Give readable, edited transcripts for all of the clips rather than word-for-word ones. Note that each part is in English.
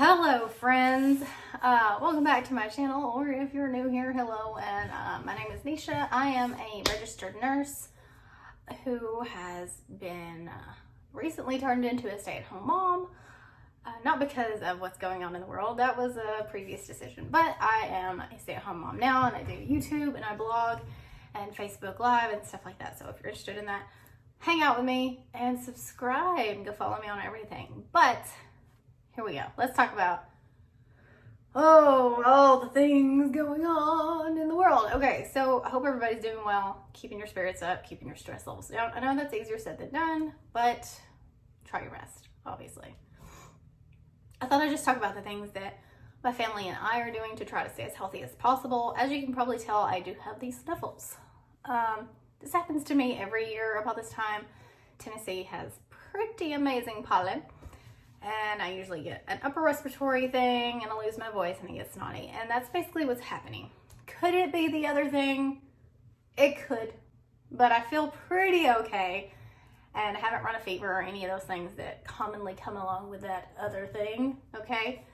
Hello friends, welcome back to my channel, or if you're new here, hello, and my name is Neisha. I am a registered nurse who has been recently turned into a stay-at-home mom, not because of what's going on in the world, that was a previous decision, but I am a stay-at-home mom now, and I do YouTube, and I blog, and Facebook Live, and stuff like that, so if you're interested in that, hang out with me, and subscribe, go follow me on everything, but here we go. Let's talk about, all the things going on in the world. Okay, so I hope everybody's doing well, keeping your spirits up, keeping your stress levels down. I know that's easier said than done, but try your best, obviously. I thought I'd just talk about the things that my family and I are doing to try to stay as healthy as possible. As you can probably tell, I do have these sniffles. This happens to me every year about this time. Tennessee has pretty amazing pollen. And I usually get an upper respiratory thing and I lose my voice and I get snotty. And that's basically what's happening. Could it be the other thing? It could. But I feel pretty okay. And I haven't run a fever or any of those things that commonly come along with that other thing. Okay?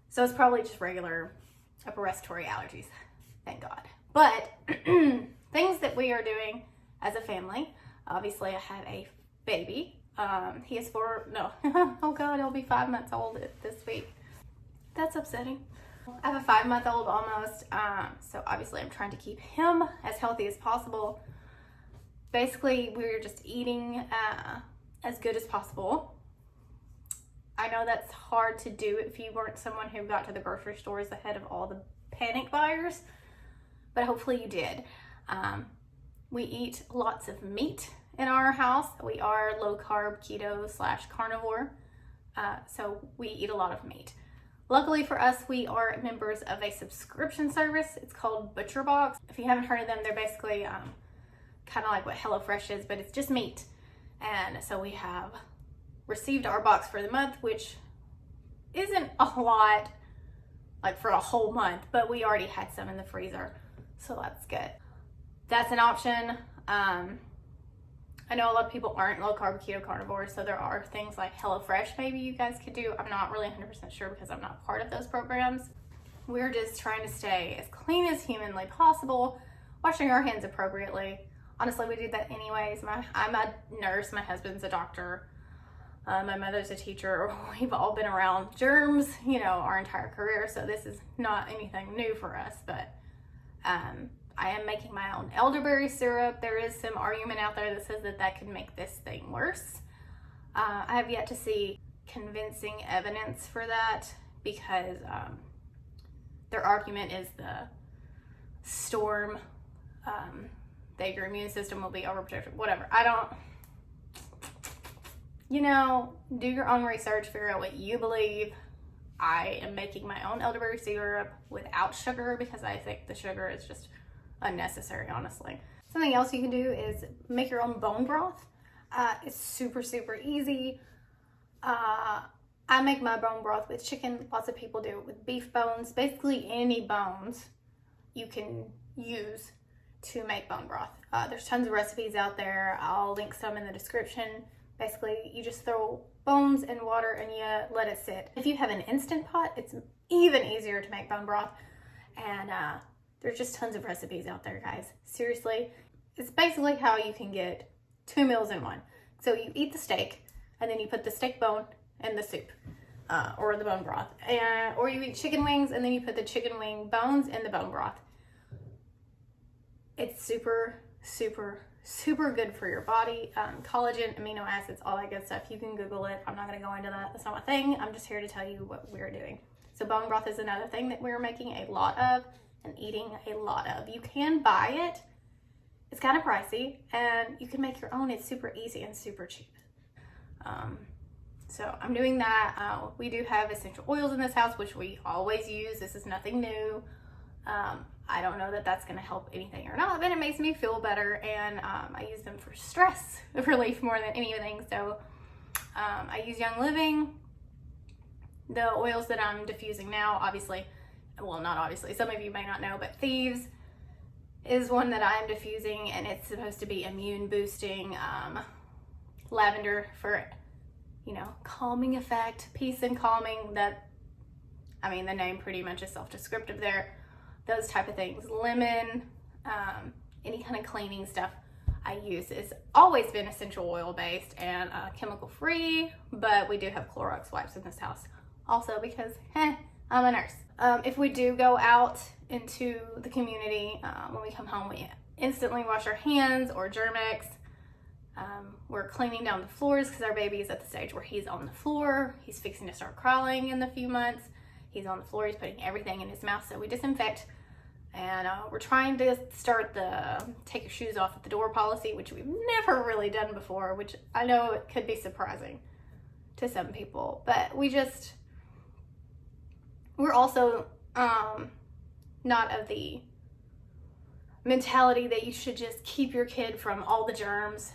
So it's probably just regular upper respiratory allergies. Thank God. But things that we are doing as a family. Obviously I had a baby. He is oh God, he'll be 5 months old this week. That's upsetting. I have a 5-month-old almost, so obviously I'm trying to keep him as healthy as possible. Basically, we're just eating as good as possible. I know that's hard to do if you weren't someone who got to the grocery stores ahead of all the panic buyers, but hopefully you did. We eat lots of meat in our house. We are low carb, keto / carnivore. So we eat a lot of meat. Luckily for us, we are members of a subscription service. It's called ButcherBox. If you haven't heard of them, they're basically kind of like what HelloFresh is, but it's just meat. And so we have received our box for the month, which isn't a lot, like for a whole month, but we already had some in the freezer. So that's good. That's an option. I know a lot of people aren't low carb, keto, carnivore, so there are things like HelloFresh maybe you guys could do. I'm not really 100% sure because I'm not part of those programs. We're just trying to stay as clean as humanly possible, washing our hands appropriately. Honestly, we do that anyways. I'm a nurse, my husband's a doctor, my mother's a teacher. We've all been around germs, our entire career, so this is not anything new for us, but I am making my own elderberry syrup. There is some argument out there that says that could make this thing worse. I have yet to see convincing evidence for that because their argument is the storm, that your immune system will be overprotected, whatever. Do your own research, figure out what you believe. I am making my own elderberry syrup without sugar because I think the sugar is just unnecessary, honestly. Something else you can do is make your own bone broth. It's super, super easy. I make my bone broth with chicken. Lots of people do it with beef bones. Basically any bones you can use to make bone broth. There's tons of recipes out there. I'll link some in the description. Basically, you just throw bones in water and you let it sit. If you have an Instant Pot, it's even easier to make bone broth. And there's just tons of recipes out there, guys. Seriously, it's basically how you can get 2 meals in one. So you eat the steak, and then you put the steak bone in the soup, or the bone broth. Or you eat chicken wings, and then you put the chicken wing bones in the bone broth. It's super, super, super good for your body. Collagen, amino acids, all that good stuff. You can Google it. I'm not going to go into that. That's not my thing. I'm just here to tell you what we're doing. So bone broth is another thing that we're making a lot of and eating a lot of. You can buy it. It's kind of pricey, and you can make your own. It's super easy and super cheap. So I'm doing that. We do have essential oils in this house, which we always use. This is nothing new. I don't know that that's going to help anything or not, but it makes me feel better, and I use them for stress relief more than anything. So I use Young Living. The oils that I'm diffusing now, obviously, well, not obviously, some of you may not know, but Thieves is one that I'm diffusing, and it's supposed to be immune boosting. Lavender for, calming effect, peace and calming. That I mean, the name pretty much is self-descriptive there. Those type of things. Lemon, any kind of cleaning stuff I use. It's always been essential oil based and chemical free, but we do have Clorox wipes in this house also because I'm a nurse. If we do go out into the community, when we come home, we instantly wash our hands or Germ-X. We're cleaning down the floors because our baby is at the stage where he's on the floor. He's fixing to start crawling in a few months. He's on the floor, he's putting everything in his mouth, so we disinfect. And we're trying to start the take your shoes off at the door policy, which we've never really done before, which I know it could be surprising to some people. But we're also not of the mentality that you should just keep your kid from all the germs.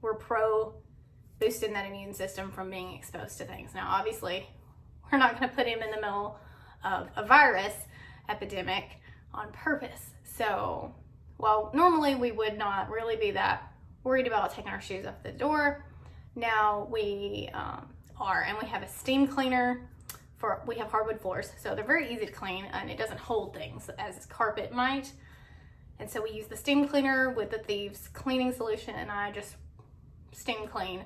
We're pro boosting that immune system from being exposed to things. Now, obviously, we're not going to put him in the middle of a virus epidemic on purpose. So while normally we would not really be that worried about taking our shoes off the door, now we are. And we have a steam cleaner. We have hardwood floors, so they're very easy to clean, and it doesn't hold things as carpet might. And so we use the steam cleaner with the Thieves cleaning solution, and I just steam clean,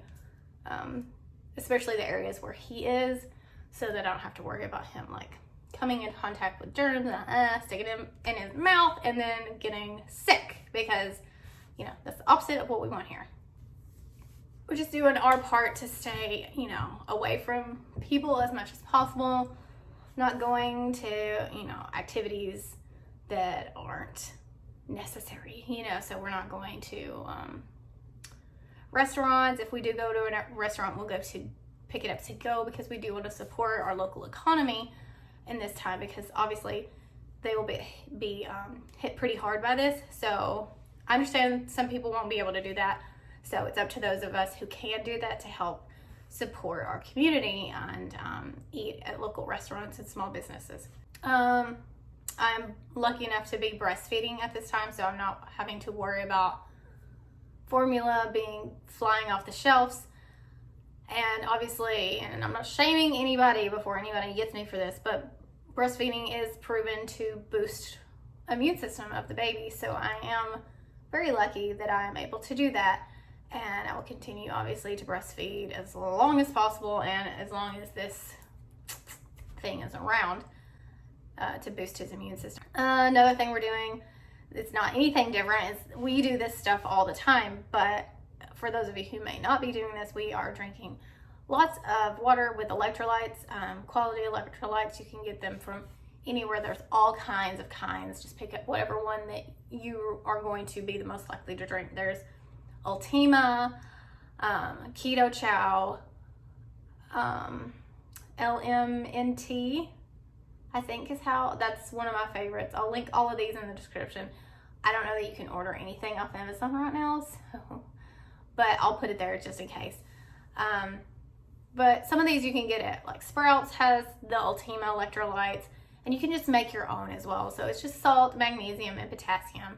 especially the areas where he is, so that I don't have to worry about him like coming in contact with germs, sticking them in his mouth, and then getting sick, because, you know, that's the opposite of what we want here. We're just doing our part to stay, you know, away from people as much as possible, not going to, you know, activities that aren't necessary, you know, so we're not going to restaurants. If we do go to a restaurant, we'll go to pick it up to go, because we do want to support our local economy in this time, because obviously they will be hit pretty hard by this. So I understand some people won't be able to do that, so it's up to those of us who can do that to help support our community and eat at local restaurants and small businesses. I'm lucky enough to be breastfeeding at this time, so I'm not having to worry about formula flying off the shelves. And obviously, and I'm not shaming anybody before anybody gets me for this, but breastfeeding is proven to boost immune system of the baby. So I am very lucky that I am able to do that. And I will continue, obviously, to breastfeed as long as possible, and as long as this thing is around, to boost his immune system. Another thing we're doing, it's not anything different, is we do this stuff all the time, but for those of you who may not be doing this, we are drinking lots of water with electrolytes, quality electrolytes. You can get them from anywhere. There's all kinds of kinds. Just pick up whatever one that you are going to be the most likely to drink. There's Ultima, Keto Chow, LMNT, I think that's one of my favorites. I'll link all of these in the description. I don't know that you can order anything off Amazon right now, so, but I'll put it there just in case. But some of these you can get at, like, Sprouts has the Ultima electrolytes, and you can just make your own as well. So it's just salt, magnesium, and potassium.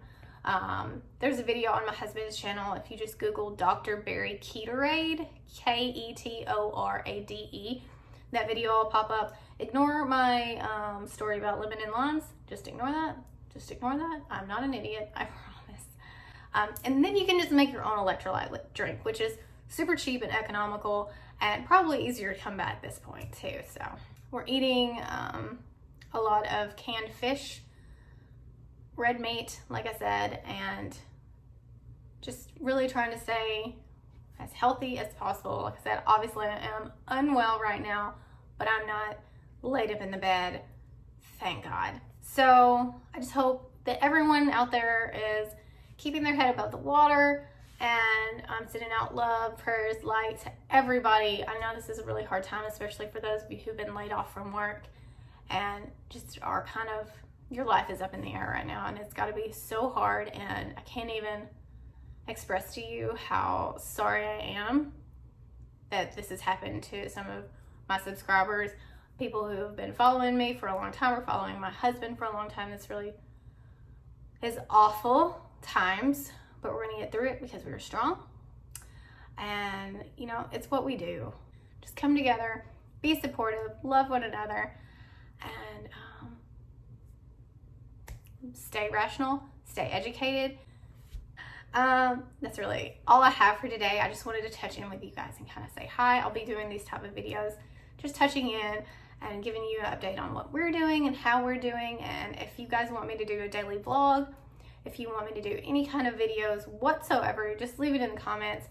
There's a video on my husband's channel. If you just Google Dr. Berry Ketorade, Ketorade, that video will pop up. Ignore my story about lemon and limes. Just ignore that. Just ignore that. I'm not an idiot, I promise. And then you can just make your own electrolyte drink, which is super cheap and economical, and probably easier to come by at this point too. So we're eating a lot of canned fish, red meat, like I said, and just really trying to stay as healthy as possible. Like I said, obviously I am unwell right now, but I'm not laid up in the bed, thank God. So I just hope that everyone out there is keeping their head above the water, and I'm sending out love, prayers, light to everybody. I know this is a really hard time, especially for those of you who've been laid off from work and just are kind of, your life is up in the air right now, and it's got to be so hard, and I can't even express to you how sorry I am that this has happened to some of my subscribers, people who have been following me for a long time, or following my husband for a long time. This really is awful times, but we're gonna get through it because we're strong. And you know, it's what we do. Just come together, be supportive, love one another, and stay rational, stay educated. That's really all I have for today. I just wanted to touch in with you guys and kind of say hi. I'll be doing these type of videos, just touching in and giving you an update on what we're doing and how we're doing. And if you guys want me to do a daily vlog, if you want me to do any kind of videos whatsoever, just leave it in the comments.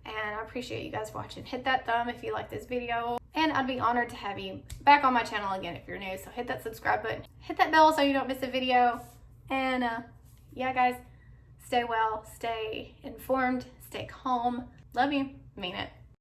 And I appreciate you guys watching. Hit that thumb if you like this video. And I'd be honored to have you back on my channel again if you're new. So hit that subscribe button. Hit that bell so you don't miss a video. And yeah, guys, stay well, stay informed, stay calm. Love you. Mean it.